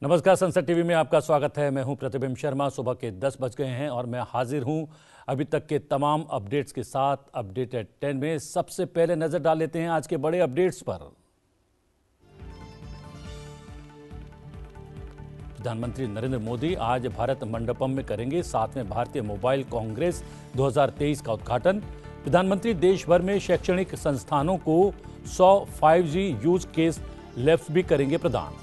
नमस्कार, संसद टीवी में आपका स्वागत है। मैं हूं प्रतिबिंब शर्मा। सुबह के 10 बज गए हैं और मैं हाजिर हूं अभी तक के तमाम अपडेट्स के साथ। अपडेट एट 10 में सबसे पहले नजर डाल लेते हैं आज के बड़े अपडेट्स पर। प्रधानमंत्री नरेंद्र मोदी आज भारत मंडपम में करेंगे 7वें भारतीय मोबाइल कांग्रेस 2023 का उद्घाटन। प्रधानमंत्री देश भर में शैक्षणिक संस्थानों को 100 5G यूज केस लैब्स भी करेंगे प्रदान।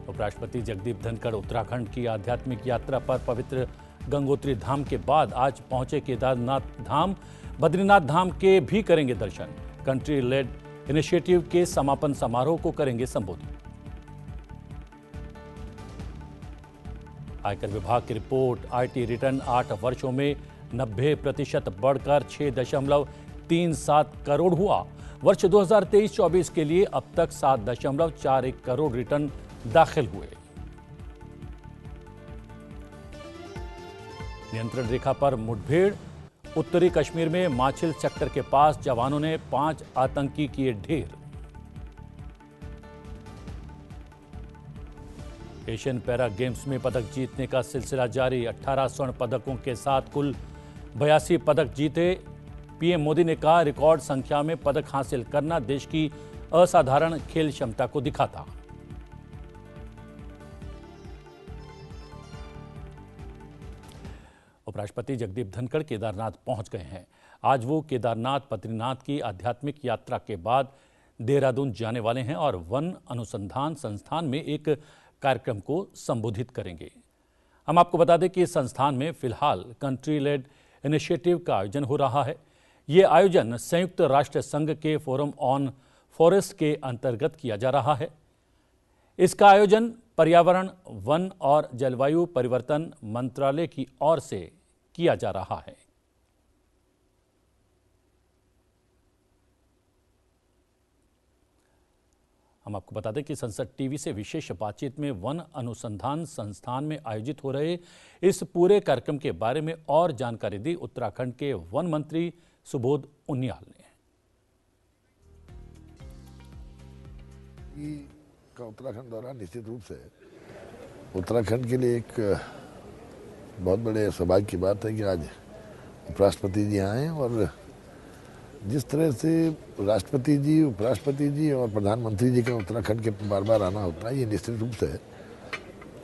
उपराष्ट्रपति जगदीप धनखड़ उत्तराखंड की आध्यात्मिक यात्रा पर पवित्र गंगोत्री धाम के बाद आज पहुंचे केदारनाथ धाम। बद्रीनाथ धाम के भी करेंगे दर्शन। कंट्री लेड इनिशिएटिव के समापन समारोह को करेंगे संबोधित। आयकर विभाग की रिपोर्ट, आईटी रिटर्न 8 वर्षों में 90% बढ़कर 6.37 करोड़ हुआ। वर्ष 2023-24 के लिए अब तक 7.41 करोड़ रिटर्न दाखिल हुए। नियंत्रण रेखा पर मुठभेड़, उत्तरी कश्मीर में माछिल सेक्टर के पास जवानों ने 5 आतंकी किए ढेर। एशियन पैरा गेम्स में पदक जीतने का सिलसिला जारी। 18 स्वर्ण पदकों के साथ कुल 82 पदक जीते। पीएम मोदी ने कहा, रिकॉर्ड संख्या में पदक हासिल करना देश की असाधारण खेल क्षमता को दिखाता। उपराष्ट्रपति जगदीप धनखड़ केदारनाथ पहुंच गए हैं। आज वो केदारनाथ बद्रीनाथ की आध्यात्मिक यात्रा के बाद देहरादून जाने वाले हैं और वन अनुसंधान संस्थान में एक कार्यक्रम को संबोधित करेंगे। हम आपको बता दें कि इस संस्थान में फिलहाल कंट्री लेड इनिशिएटिव का आयोजन हो रहा है। ये आयोजन संयुक्त राष्ट्र संघ के फोरम ऑन फॉरेस्ट के अंतर्गत किया जा रहा है। इसका आयोजन पर्यावरण, वन और जलवायु परिवर्तन मंत्रालय की ओर से किया जा रहा है। हम आपको बता दें कि संसद टीवी से विशेष बातचीत में वन अनुसंधान संस्थान में आयोजित हो रहे इस पूरे कार्यक्रम के बारे में और जानकारी दी उत्तराखंड के वन मंत्री सुबोध उनियाल ने। का उत्तराखंड दौरा निश्चित रूप से उत्तराखंड के लिए एक बहुत बड़े सौभाग्य की बात है कि आज उपराष्ट्रपति जी आए और जिस तरह से राष्ट्रपति जी, उपराष्ट्रपति जी और प्रधानमंत्री जी का उत्तराखंड के बार बार आना होता है, ये निश्चित रूप से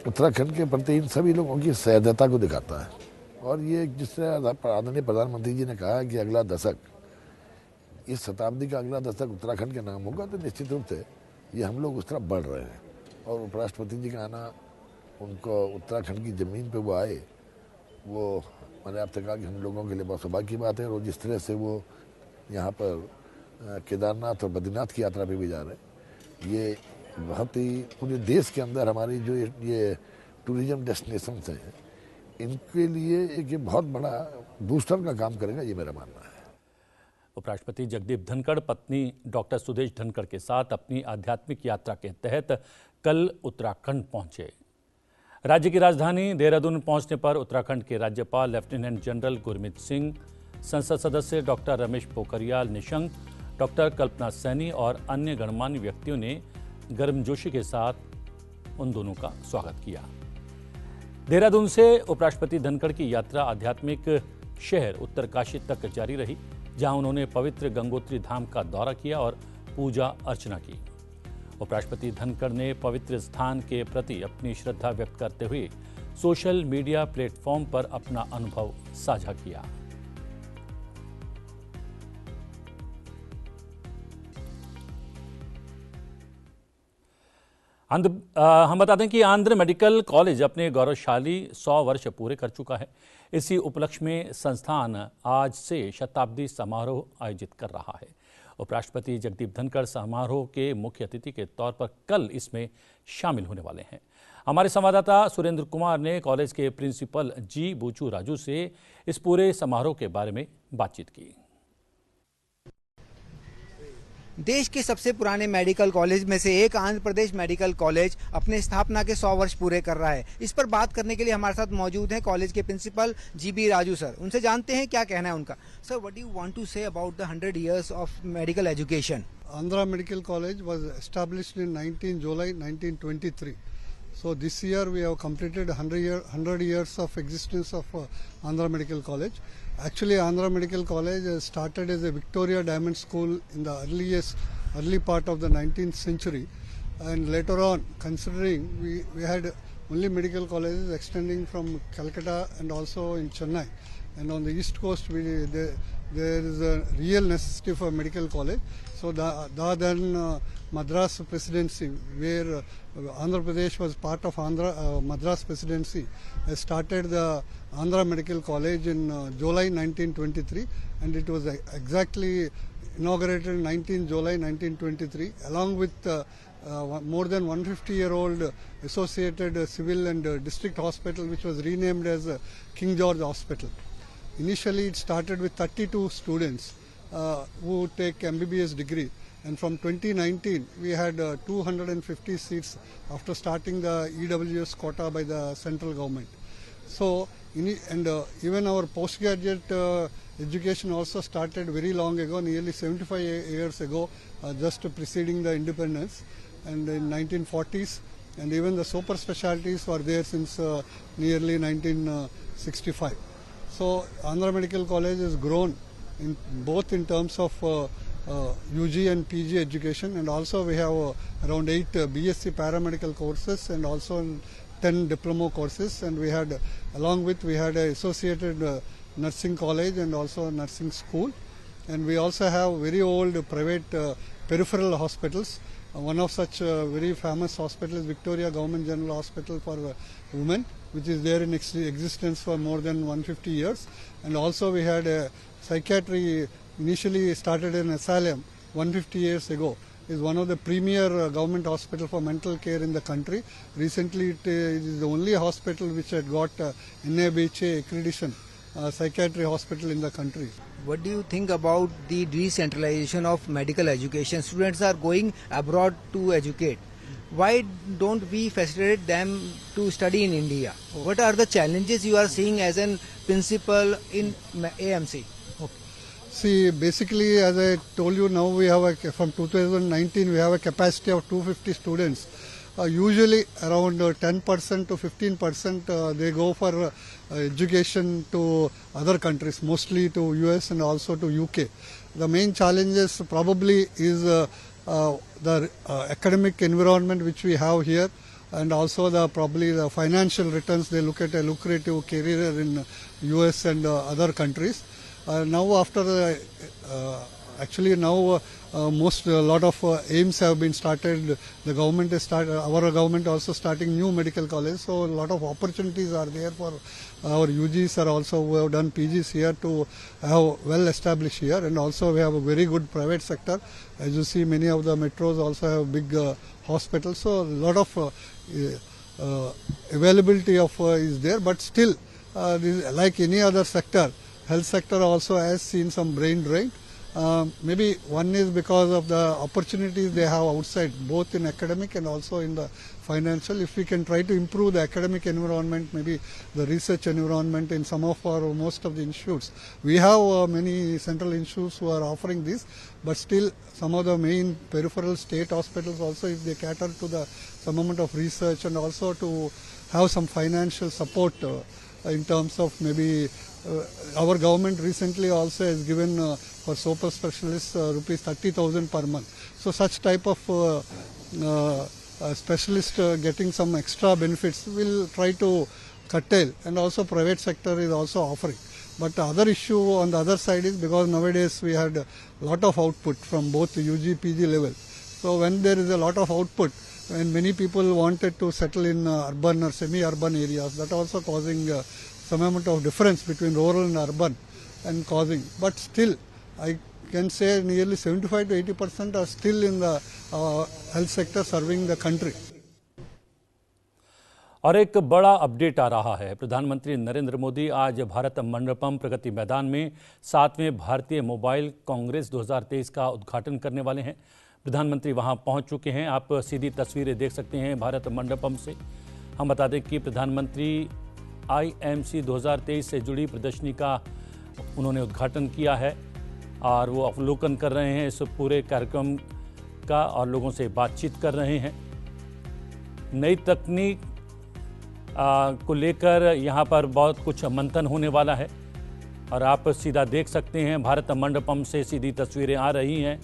उत्तराखंड के प्रति इन सभी लोगों की सहृदयता को दिखाता है। और ये जिस तरह आदरणीय प्रधानमंत्री जी ने कहा कि अगला दशक, इस शताब्दी का अगला दशक उत्तराखंड के नाम होगा, तो निश्चित रूप से ये हम लोग उस तरफ बढ़ रहे हैं। और उपराष्ट्रपति जी का आना, उनको उत्तराखंड की ज़मीन पे वो आए, वो मैंने आपसे कहा कि हम लोगों के लिए बहुत सौभाग्य की बात है। और जिस तरह से वो यहाँ पर केदारनाथ और बद्रीनाथ की यात्रा पे भी जा रहे हैं, ये बहुत ही पूरे देश के अंदर हमारी जो ये टूरिज्म डेस्टिनेशंस हैं, इनके लिए एक ये बहुत बड़ा बूस्टर का काम करेगा, ये मेरा मानना है। उपराष्ट्रपति जगदीप धनखड़ पत्नी डॉक्टर सुदेश धनखड़ के साथ अपनी आध्यात्मिक यात्रा के तहत कल उत्तराखंड पहुंचे। राज्य की राजधानी देहरादून पहुंचने पर उत्तराखंड के राज्यपाल लेफ्टिनेंट जनरल गुरमीत सिंह, संसद सदस्य डॉक्टर रमेश पोखरियाल निशंक, डॉक्टर कल्पना सैनी और अन्य गणमान्य व्यक्तियों ने गर्मजोशी के साथ उन दोनों का स्वागत किया। देहरादून से उपराष्ट्रपति धनखड़ की यात्रा आध्यात्मिक शहर उत्तरकाशी तक जारी रही, जहां उन्होंने पवित्र गंगोत्री धाम का दौरा किया और पूजा अर्चना की। उपराष्ट्रपति धनखड़ ने पवित्र स्थान के प्रति अपनी श्रद्धा व्यक्त करते हुए सोशल मीडिया प्लेटफॉर्म पर अपना अनुभव साझा किया। हम बता दें कि आंध्र मेडिकल कॉलेज अपने गौरवशाली 100 वर्ष पूरे कर चुका है। इसी उपलक्ष्य में संस्थान आज से शताब्दी समारोह आयोजित कर रहा है। उपराष्ट्रपति जगदीप धनखड़ समारोह के मुख्य अतिथि के तौर पर कल इसमें शामिल होने वाले हैं। हमारे संवाददाता सुरेंद्र कुमार ने कॉलेज के प्रिंसिपल जी बूचू राजू से इस पूरे समारोह के बारे में बातचीत की। देश के सबसे पुराने मेडिकल कॉलेज में से एक आंध्र प्रदेश मेडिकल कॉलेज अपने स्थापना के 100 वर्ष पूरे कर रहा है। इस पर बात करने के लिए हमारे साथ मौजूद हैं कॉलेज के प्रिंसिपल जी.बी. राजू सर। उनसे जानते हैं क्या कहना है उनका। Sir, what do you want to say about the 100 years of medical education? Andhra Medical College was established in 19 July 1923. So this year we have completed 100 years of existence of Andhra Medical College. Actually, Andhra Medical College started as a Victoria Diamond School in the early part of the 19th century, and later on, considering we had only medical colleges extending from Calcutta and also in Chennai, and on the east coast there is a real necessity for medical college. So then Madras Presidency, where Andhra Pradesh was part of Madras Presidency, started the Andhra Medical College in July 1923, and it was exactly inaugurated in 19 July 1923, along with more than 150-year-old associated civil and district hospital, which was renamed as King George Hospital. Initially, it started with 32 students who take MBBS degree, and from 2019 we had 250 seats after starting the EWS quota by the central government. So, even our postgraduate education also started very long ago, nearly 75 years ago, just preceding the independence, and in 1940s, and even the super specialties were there since nearly 1965. So Andhra Medical College has grown both in terms of UG and PG education, and also we have around 8 BSc paramedical courses and also 10 diploma courses, and we had a associated nursing college and also a nursing school, and we also have very old private peripheral hospitals. One of such very famous hospitals is Victoria Government General Hospital for Women, which is there in existence for more than 150 years. And also we had a psychiatry, initially started in asylum 150 years ago. Is one of the premier government hospital for mental care in the country. Recently it is the only hospital which had got NABHA accreditation, psychiatry hospital in the country. What do you think about the decentralization of medical education? Students are going abroad to educate. Why don't we facilitate them to study in India? What are the challenges you are seeing as a principal in AMC? See, basically, as I told you, now we have from 2019 we have a capacity of 250 students. Usually around 10% to 15% they go for education to other countries, mostly to US and also to UK. The main challenges probably is the academic environment which we have here, and also probably the financial returns. They look at a lucrative career in US and other countries. Now after a lot of aims have been started. The government has started, our government also starting new medical colleges. So a lot of opportunities are there for our UGs are also who have done PGs here to have well established here, and also we have a very good private sector. As you see, many of the metros also have big hospitals. So a lot of availability of is there, but still like any other sector, health sector also has seen some brain drain. Maybe one is because of the opportunities they have outside, both in academic and also in the financial. If we can try to improve the academic environment, maybe the research environment in some of most of the institutes. We have many central institutes who are offering this, but still some of the main peripheral state hospitals also, if they cater to some amount of research and also to have some financial support in terms of maybe our government recently also has given for super specialists rupees 30,000 per month. So such type of specialist getting some extra benefits will try to curtail, and also private sector is also offering. But the other issue on the other side is because nowadays we had a lot of output from both UG, PG level. So when there is a lot of output, and many people wanted to settle in urban or semi-urban areas, that also causing some amount of difference between rural and urban and causing. But still, I can say nearly 75 to 80% are still in the health sector serving the country. और एक बड़ा update आ रहा है। प्रधानमंत्री नरेंद्र मोदी आज भारत मंडपम प्रगति मैदान में 7वें भारतीय mobile Congress 2023 का उद्घाटन करने वाले हैं। प्रधानमंत्री वहां पहुंच चुके हैं। आप सीधी तस्वीरें देख सकते हैं भारत मंडपम से। हम बता दें कि प्रधानमंत्री IMC 2023 से जुड़ी प्रदर्शनी का उन्होंने उद्घाटन किया है और वो अवलोकन कर रहे हैं इस पूरे कार्यक्रम का और लोगों से बातचीत कर रहे हैं। नई तकनीक को लेकर यहाँ पर बहुत कुछ मंथन होने वाला है और आप सीधा देख सकते हैं भारत मंडपम से सीधी तस्वीरें आ रही हैं।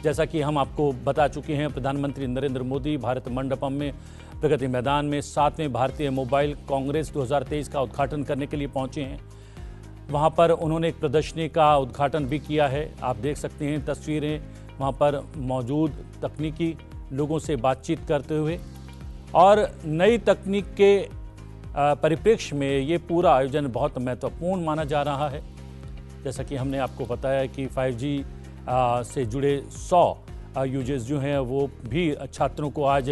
जैसा कि हम आपको बता चुके हैं, प्रधानमंत्री नरेंद्र मोदी भारत मंडपम में प्रगति मैदान में 7वें भारतीय मोबाइल कांग्रेस 2023 का उद्घाटन करने के लिए पहुंचे हैं। वहां पर उन्होंने एक प्रदर्शनी का उद्घाटन भी किया है। आप देख सकते हैं तस्वीरें, वहां पर मौजूद तकनीकी लोगों से बातचीत करते हुए। और नई तकनीक के परिप्रेक्ष्य में ये पूरा आयोजन बहुत महत्वपूर्ण माना जा रहा है। जैसा कि हमने आपको बताया कि 5G से जुड़े 100 यूजेस जो हैं वो भी छात्रों को आज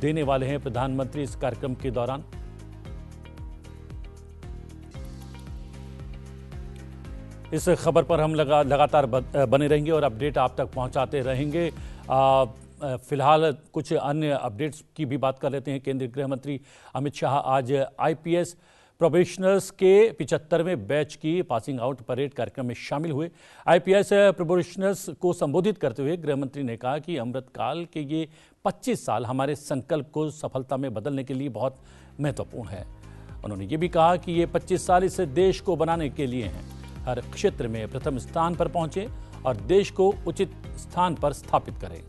देने वाले हैं प्रधानमंत्री इस कार्यक्रम के दौरान। इस खबर पर हम लगातार बने रहेंगे और अपडेट आप तक पहुंचाते रहेंगे। फिलहाल कुछ अन्य अपडेट्स की भी बात कर लेते हैं। केंद्रीय गृह मंत्री अमित शाह आज IPS प्रोबेशनर्स के 75वें बैच की पासिंग आउट परेड कार्यक्रम में शामिल हुए। IPS प्रोबेशनर्स को संबोधित करते हुए गृह मंत्री ने कहा कि अमृतकाल के ये 25 साल हमारे संकल्प को सफलता में बदलने के लिए बहुत महत्वपूर्ण है। उन्होंने ये भी कहा कि ये 25 साल इस देश को बनाने के लिए हैं। हर क्षेत्र में प्रथम स्थान पर पहुंचे और देश को उचित स्थान पर स्थापित करें।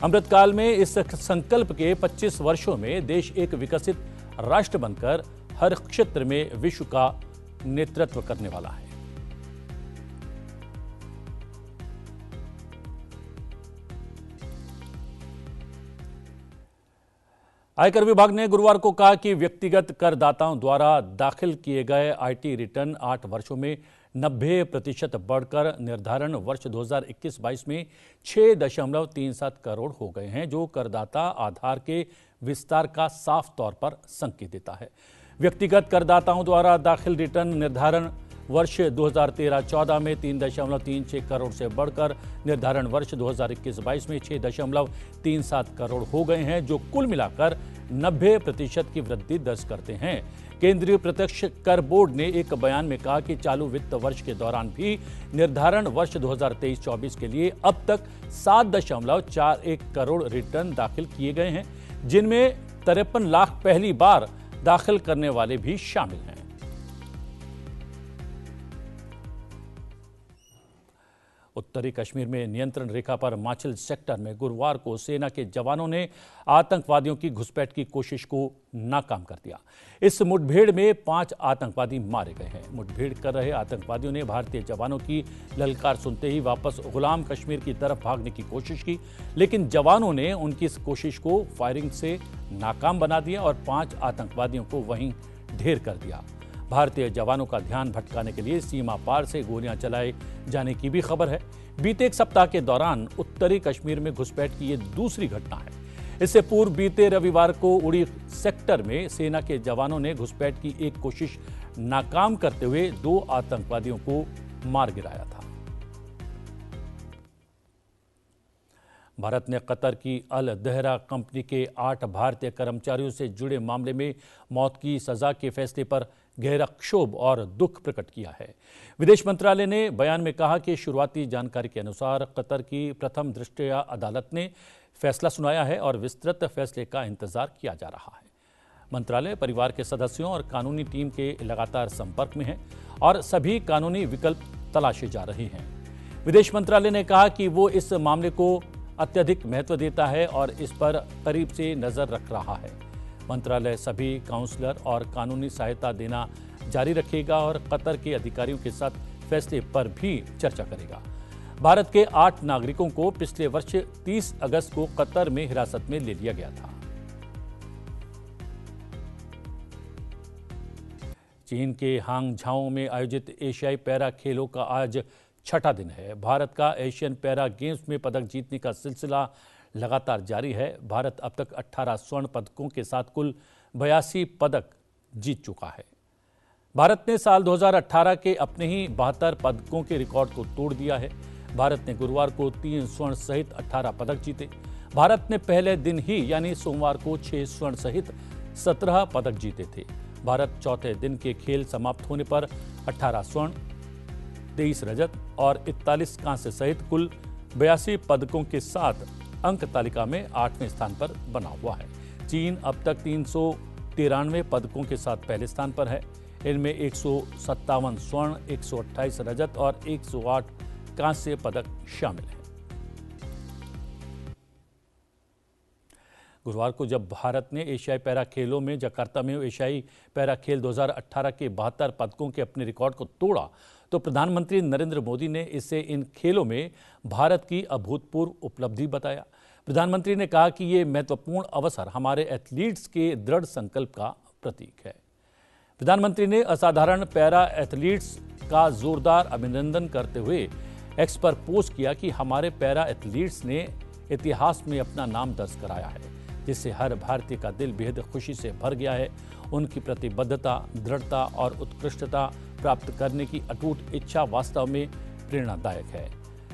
अमृतकाल में इस संकल्प के 25 वर्षों में देश एक विकसित राष्ट्र बनकर हर क्षेत्र में विश्व का नेतृत्व करने वाला है। आयकर विभाग ने गुरुवार को कहा कि व्यक्तिगत करदाताओं द्वारा दाखिल किए गए IT रिटर्न 8 वर्षों में 90% बढ़कर निर्धारण वर्ष 2021-22 में 6.37 करोड़ हो गए हैं, जो करदाता आधार के विस्तार का साफ तौर पर संकेत देता है। व्यक्तिगत करदाताओं द्वारा दाखिल रिटर्न निर्धारण वर्ष 2013-14 में 3.36 करोड़ से बढ़कर निर्धारण वर्ष 2021-22 में 6.37 करोड़ हो गए हैं, जो कुल मिलाकर 90% की वृद्धि दर्ज करते हैं। केंद्रीय प्रत्यक्ष कर बोर्ड ने एक बयान में कहा कि चालू वित्त वर्ष के दौरान भी निर्धारण वर्ष 2023-24 के लिए अब तक 7.41 करोड़ रिटर्न दाखिल किए गए हैं, जिनमें 53 लाख पहली बार दाखिल करने वाले भी शामिल हैं। उत्तरी कश्मीर में नियंत्रण रेखा पर माचिल सेक्टर में गुरुवार को सेना के जवानों ने आतंकवादियों की घुसपैठ की कोशिश को नाकाम कर दिया। इस मुठभेड़ में 5 आतंकवादी मारे गए हैं। मुठभेड़ कर रहे आतंकवादियों ने भारतीय जवानों की ललकार सुनते ही वापस गुलाम कश्मीर की तरफ भागने की कोशिश की, लेकिन जवानों ने उनकी इस कोशिश को फायरिंग से नाकाम बना दिया और 5 आतंकवादियों को वहीं ढेर कर दिया। भारतीय जवानों का ध्यान भटकाने के लिए सीमा पार से गोलियां चलाए जाने की भी खबर है। बीते एक सप्ताह के दौरान उत्तरी कश्मीर में घुसपैठ की ये दूसरी घटना है। इससे पूर्व बीते रविवार को उड़ी सेक्टर में सेना के जवानों ने घुसपैठ की एक कोशिश नाकाम करते हुए 2 आतंकवादियों को मार गिराया था। भारत ने कतर की अल दहरा कंपनी के 8 भारतीय कर्मचारियों से जुड़े मामले में मौत की सजा के फैसले पर गहरा क्षोभ और दुख प्रकट किया है। विदेश मंत्रालय ने बयान में कहा कि शुरुआती जानकारी के अनुसार कतर की प्रथम दृष्टया अदालत ने फैसला सुनाया है और विस्तृत फैसले का इंतजार किया जा रहा है। मंत्रालय परिवार के सदस्यों और कानूनी टीम के लगातार संपर्क में है और सभी कानूनी विकल्प तलाशे जा रहे हैं। विदेश मंत्रालय ने कहा कि वो इस मामले को अत्यधिक महत्व देता है और इस पर करीब से नजर रख रहा है। मंत्रालय सभी काउंसलर और कानूनी सहायता देना जारी रखेगा और कतर के अधिकारियों के साथ फैसले पर भी चर्चा करेगा। भारत के 8 नागरिकों को पिछले वर्ष 30 अगस्त को कतर में हिरासत में ले लिया गया था। चीन के हांगझाओ में आयोजित एशियाई पैरा खेलों का आज छठा दिन है। भारत का एशियन पैरा गेम्स में पदक जीतने का सिलसिला लगातार जारी है। भारत अब तक 18 स्वर्ण पदकों के साथ कुल 82 पदक जीत चुका है। भारत ने साल 2018 के अपने ही 72 पदकों के रिकॉर्ड को तोड़ दिया है। भारत ने गुरुवार को 3 स्वर्ण सहित 18 पदक जीते। भारत ने पहले दिन ही यानी सोमवार को 6 स्वर्ण सहित 17 पदक जीते थे। भारत चौथे दिन के खेल समाप्त होने पर 18 स्वर्ण, 23 रजत और 41 कांस्य सहित कुल 82 पदकों के साथ अंक तालिका में 8वें स्थान पर बना हुआ है। चीन अब तक 393 पदकों के साथ पहले स्थान पर है। इनमें 157 स्वर्ण, 128 रजत और 108 कांस्य पदक शामिल हैं। गुरुवार को जब भारत ने एशियाई पैरा खेलों में जकार्ता में एशियाई पैरा खेल 2018 के 72 पदकों के अपने रिकॉर्ड को तोड़ा, तो प्रधानमंत्री नरेंद्र मोदी ने इसे इन खेलों में भारत की अभूतपूर्व उपलब्धि बताया। प्रधानमंत्री ने कहा कि ये महत्वपूर्ण अवसर हमारे एथलीट्स के दृढ़ संकल्प का प्रतीक है। प्रधानमंत्री ने असाधारण पैरा एथलीट्स का जोरदार अभिनंदन करते हुए एक्स पर पोस्ट किया कि हमारे पैरा एथलीट्स ने इतिहास में अपना नाम दर्ज कराया है, जिससे हर भारतीय का दिल बेहद खुशी से भर गया है। उनकी प्रतिबद्धता, दृढ़ता और उत्कृष्टता प्राप्त करने की अटूट इच्छा वास्तव में प्रेरणादायक है।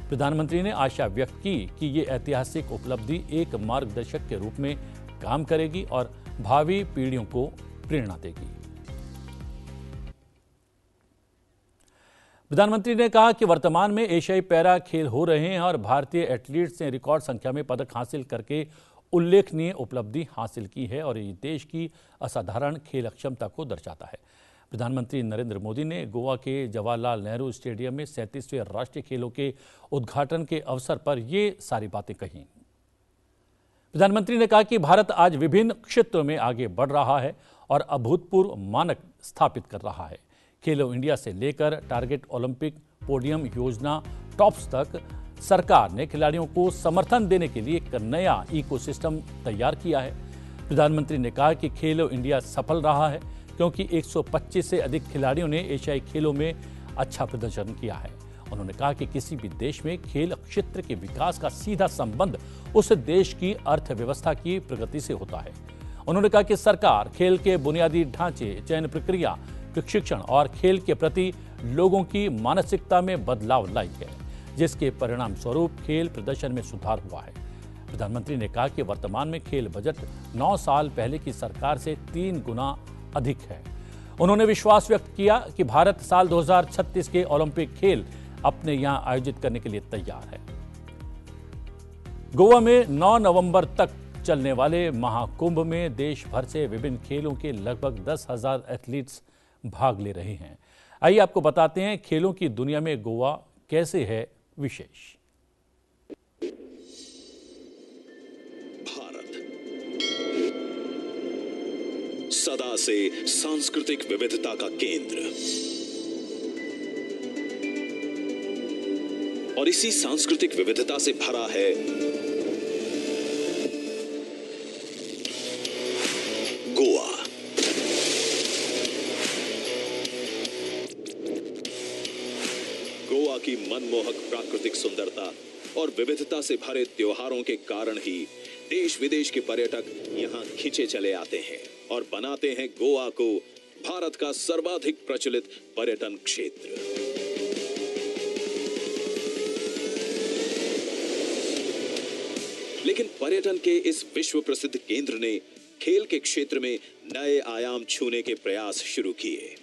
प्रधानमंत्री ने आशा व्यक्त की कि ये ऐतिहासिक उपलब्धि एक मार्गदर्शक के रूप में काम करेगी और भावी पीढ़ियों को प्रेरणा देगी। प्रधानमंत्री ने कहा कि वर्तमान में एशियाई पैरा खेल हो रहे हैं और भारतीय एथलीट्स ने रिकॉर्ड संख्या में पदक हासिल करके उल्लेखनीय उपलब्धि हासिल की है और ये देश की असाधारण खेल क्षमता को दर्शाता है। प्रधानमंत्री नरेंद्र मोदी ने गोवा के जवाहरलाल नेहरू स्टेडियम में 37वें राष्ट्रीय खेलों के उद्घाटन के अवसर पर ये सारी बातें कहीं। प्रधानमंत्री ने कहा कि भारत आज विभिन्न क्षेत्रों में आगे बढ़ रहा है और अभूतपूर्व मानक स्थापित कर रहा है। खेलो इंडिया से लेकर टारगेट ओलंपिक पोडियम योजना टॉप्स तक सरकार ने खिलाड़ियों को समर्थन देने के लिए एक नया इकोसिस्टम तैयार किया है। प्रधानमंत्री ने कहा कि खेलो इंडिया सफल रहा है क्योंकि 125 से अधिक खिलाड़ियों ने एशियाई खेलों में अच्छा प्रदर्शन किया है। उन्होंने कहा कि किसी भी देश में खेल क्षेत्र के विकास का सीधा संबंध उस देश की अर्थव्यवस्था की प्रगति से होता है। उन्होंने कहा कि सरकार खेल के बुनियादी ढांचे, चयन प्रक्रिया, प्रशिक्षण और खेल के प्रति लोगों की मानसिकता में बदलाव लाई है, जिसके परिणाम स्वरूप खेल प्रदर्शन में सुधार हुआ है। प्रधानमंत्री ने कहा कि वर्तमान में खेल बजट 9 साल पहले की सरकार से 3 गुना अधिक है। उन्होंने विश्वास व्यक्त किया कि भारत साल 2036 के ओलंपिक खेल अपने यहां आयोजित करने के लिए तैयार है। गोवा में 9 नवंबर तक चलने वाले महाकुंभ में देश भर से विभिन्न खेलों के लगभग 10,000 एथलीट्स भाग ले रहे हैं। आइए आपको बताते हैं खेलों की दुनिया में गोवा कैसे है विशेष। भारत सदा से सांस्कृतिक विविधता का केंद्र और इसी सांस्कृतिक विविधता से भरा है गोवा। गोवा की मनमोहक प्राकृतिक सुंदरता और विविधता से भरे त्योहारों के कारण ही देश विदेश के पर्यटक यहां खिंचे चले आते हैं और बनाते हैं गोवा को भारत का सर्वाधिक प्रचलित पर्यटन क्षेत्र। लेकिन पर्यटन के इस विश्व प्रसिद्ध केंद्र ने खेल के क्षेत्र में नए आयाम छूने के प्रयास शुरू किए।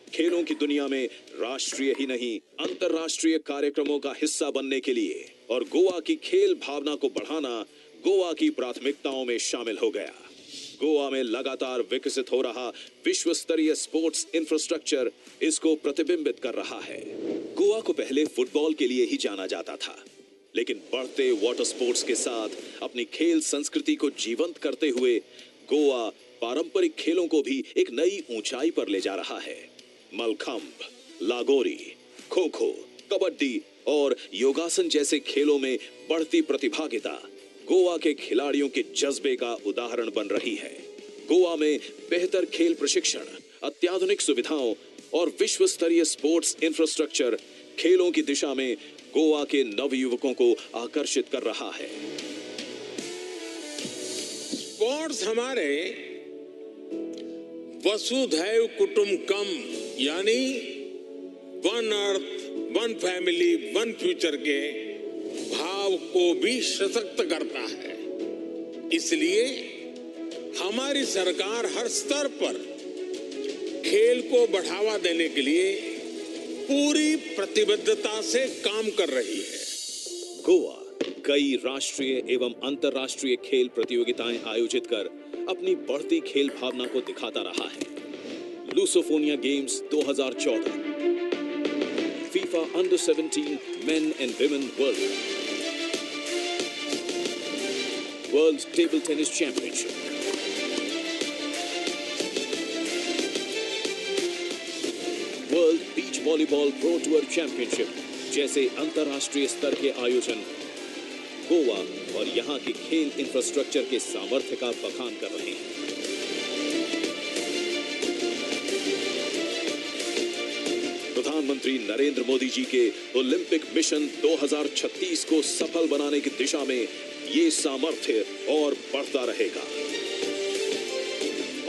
खेलों की दुनिया में राष्ट्रीय ही नहीं अंतर्राष्ट्रीय कार्यक्रमों का हिस्सा बनने के लिए और गोवा की खेल भावना को बढ़ाना गोवा की प्राथमिकताओं में शामिल हो गया। गोवा में लगातार विकसित हो रहा विश्व स्तरीय स्पोर्ट्स इंफ्रास्ट्रक्चर इसको प्रतिबिंबित कर रहा है। गोवा को पहले फुटबॉल के लिए ही जाना जाता था, लेकिन बढ़ते वाटर स्पोर्ट्स के साथ अपनी खेल संस्कृति को जीवंत करते हुए गोवा पारंपरिक खेलों को भी एक नई ऊंचाई पर ले जा रहा है। मलखंब, लागोरी, खो खो, कबड्डी और योगासन जैसे खेलों में बढ़ती प्रतिभागिता गोवा के खिलाड़ियों के जज्बे का उदाहरण बन रही है। गोवा में बेहतर खेल प्रशिक्षण, अत्याधुनिक सुविधाओं और विश्व स्तरीय स्पोर्ट्स इंफ्रास्ट्रक्चर खेलों की दिशा में गोवा के नवयुवकों को आकर्षित कर रहा है। स्पोर्ट्स हमारे वसुधैव कुटुंबकम यानी one earth, one family, one future के भाव को भी सशक्त करता है। इसलिए हमारी सरकार हर स्तर पर खेल को बढ़ावा देने के लिए पूरी प्रतिबद्धता से काम कर रही है। गोवा कई राष्ट्रीय एवं अंतर्राष्ट्रीय खेल प्रतियोगिताएं आयोजित कर अपनी बढ़ती खेल भावना को दिखाता रहा है। Lusofonia games 2014, FIFA under 17 main and women world table tennis championship, world beach volleyball pro tour championship जैसे अंतर्राष्ट्रीय स्तर के आयोजन गोवा और यहां की खेल इंफ्रास्ट्रक्चर के सामर्थ्य का बखान कर रहे हैं। प्रधानमंत्री नरेंद्र मोदी जी के ओलंपिक मिशन 2036 को सफल बनाने की दिशा में ये सामर्थ्य और बढ़ता रहेगा।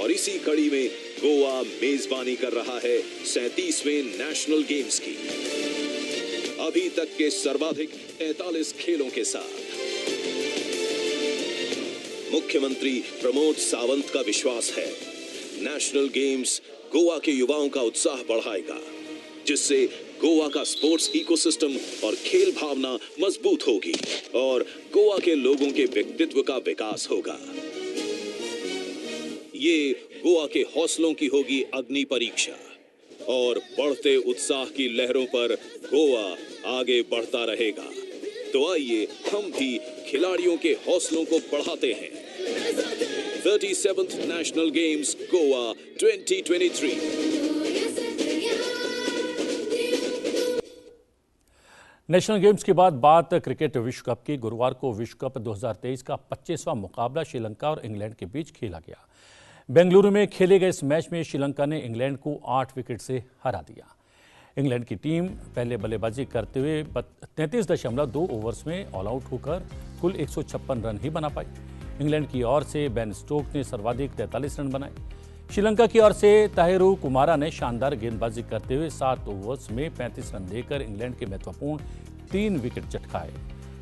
और इसी कड़ी में गोवा मेजबानी कर रहा है 37वें नेशनल गेम्स की, अभी तक के सर्वाधिक 43 खेलों के साथ। मुख्यमंत्री प्रमोद सावंत का विश्वास है, नेशनल गेम्स गोवा के युवाओं का उत्साह बढ़ाएगा, जिससे गोवा का स्पोर्ट्स इकोसिस्टम और खेल भावना मजबूत होगी और गोवा के लोगों के व्यक्तित्व का विकास होगा। ये गोवा के हौसलों की होगी अग्नि परीक्षा और बढ़ते उत्साह की लहरों पर गोवा आगे बढ़ता रहेगा। तो आइए हम भी खिलाड़ियों के हौसलों को बढ़ाते हैं। 37th national games Goa 2023। National games के बाद बात क्रिकेट विश्व कप की। गुरुवार को विश्व कप 2023 का 25वां मुकाबला श्रीलंका और इंग्लैंड के बीच खेला गया। बेंगलुरु में खेले गए इस मैच में श्रीलंका ने इंग्लैंड को 8 विकेट से हरा दिया। इंग्लैंड की टीम पहले बल्लेबाजी करते हुए 33.2 ओवर्स में ऑल आउट होकर कुल 156 रन ही बना पाई। इंग्लैंड की ओर से बेन स्टोक ने सर्वाधिक 43 रन बनाए। श्रीलंका की ओर से ताहिरू कुमारा ने शानदार गेंदबाजी करते हुए 7 ओवर्स में 35 रन देकर इंग्लैंड के महत्वपूर्ण 3 विकेट चटकाए।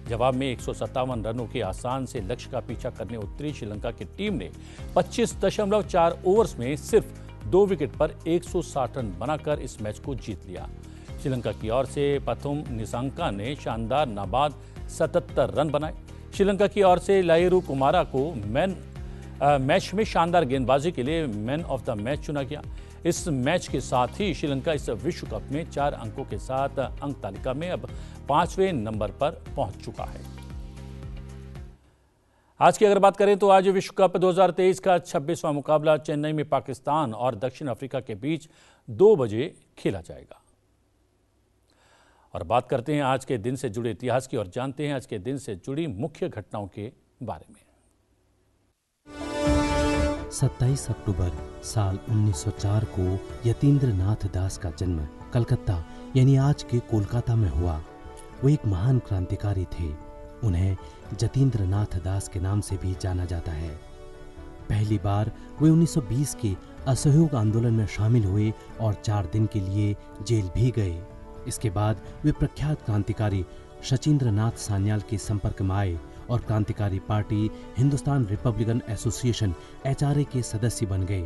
जवाब में 157 रनों के आसान से लक्ष्य का पीछा करने उतरी श्रीलंका की टीम ने 25.4 ओवर्स में सिर्फ 2 विकेट पर 160 रन बनाकर इस मैच को जीत लिया। श्रीलंका की ओर से पथुम निसांका ने शानदार नाबाद 77 रन बनाए। श्रीलंका की ओर से लाहिरू कुमारा को मैच में शानदार गेंदबाजी के लिए मैन ऑफ द मैच चुना गया। इस मैच के साथ ही श्रीलंका इस विश्व कप में 4 अंकों के साथ अंक तालिका में अब 5वें नंबर पर पहुंच चुका है। आज की अगर बात करें तो आज विश्व कप 2023 का 26वां मुकाबला चेन्नई में पाकिस्तान और दक्षिण अफ्रीका के बीच 2 बजे खेला जाएगा। और बात करते हैं आज के दिन से जुड़े इतिहास की और जानते हैं आज के दिन से जुड़ी मुख्य घटनाओं के बारे में। 27 अक्टूबर साल 1904 को यतीन्द्र नाथ दास का जन्म कलकत्ता यानी आज के कोलकाता में हुआ। वो एक महान क्रांतिकारी थे। उन्हें जतीन्द्र नाथ दास के नाम से भी जाना जाता है। पहली बार वे 1920 के असहयोग आंदोलन में शामिल हुए और 4 दिन के लिए जेल भी गए। इसके बाद वे प्रख्यात क्रांतिकारी शचीन्द्र नाथ सान्याल के संपर्क में आए और क्रांतिकारी party Hindustan Republican association HRA के सदस्य बन गए।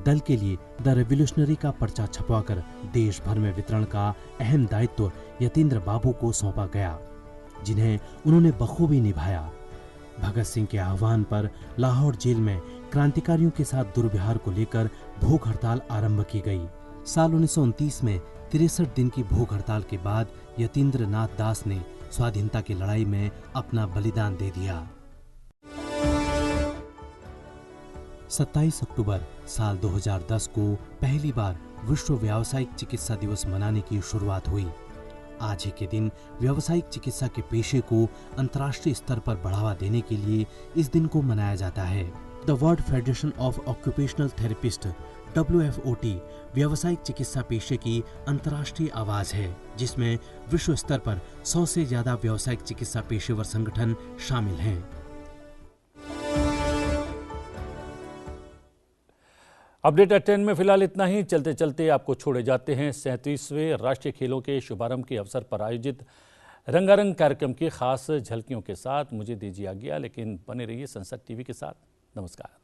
दल के लिए द रेवोल्यूशनरी का पर्चा छपवाकर देश भर में वितरण का अहम दायित्व यतीन्द्र बाबू को सौंपा गया, जिन्हें उन्होंने बखूबी निभाया। भगत सिंह के आह्वान पर लाहौर जेल में क्रांतिकारियों के साथ दुर्व्यवहार को लेकर भूख हड़ताल आरंभ की गई। साल 1929 में 63 दिन की भूख हड़ताल के बाद यतीन्द्र नाथ दास ने स्वाधीनता की लड़ाई में अपना बलिदान दे दिया। 27 अक्टूबर साल 2010 को पहली बार विश्व व्यावसायिक चिकित्सा दिवस मनाने की शुरुआत हुई। आज ही के दिन व्यावसायिक चिकित्सा के पेशे को अंतर्राष्ट्रीय स्तर पर बढ़ावा देने के लिए इस दिन को मनाया जाता है। The world federation of occupational therapist WFOT व्यावसायिक चिकित्सा पेशे की अंतर्राष्ट्रीय आवाज है, जिसमें विश्व स्तर पर 100 से ज्यादा व्यावसायिक चिकित्सा पेशेवर संगठन शामिल हैं। अपडेट एट 10 में फिलहाल इतना ही। चलते चलते आपको छोड़े जाते हैं 37वें राष्ट्रीय खेलों के शुभारंभ के अवसर पर आयोजित रंगारंग कार्यक्रम की खास झलकियों के साथ। मुझे दीजिए आज्ञा, लेकिन बने रहिए संसद टीवी के साथ। नमस्कार।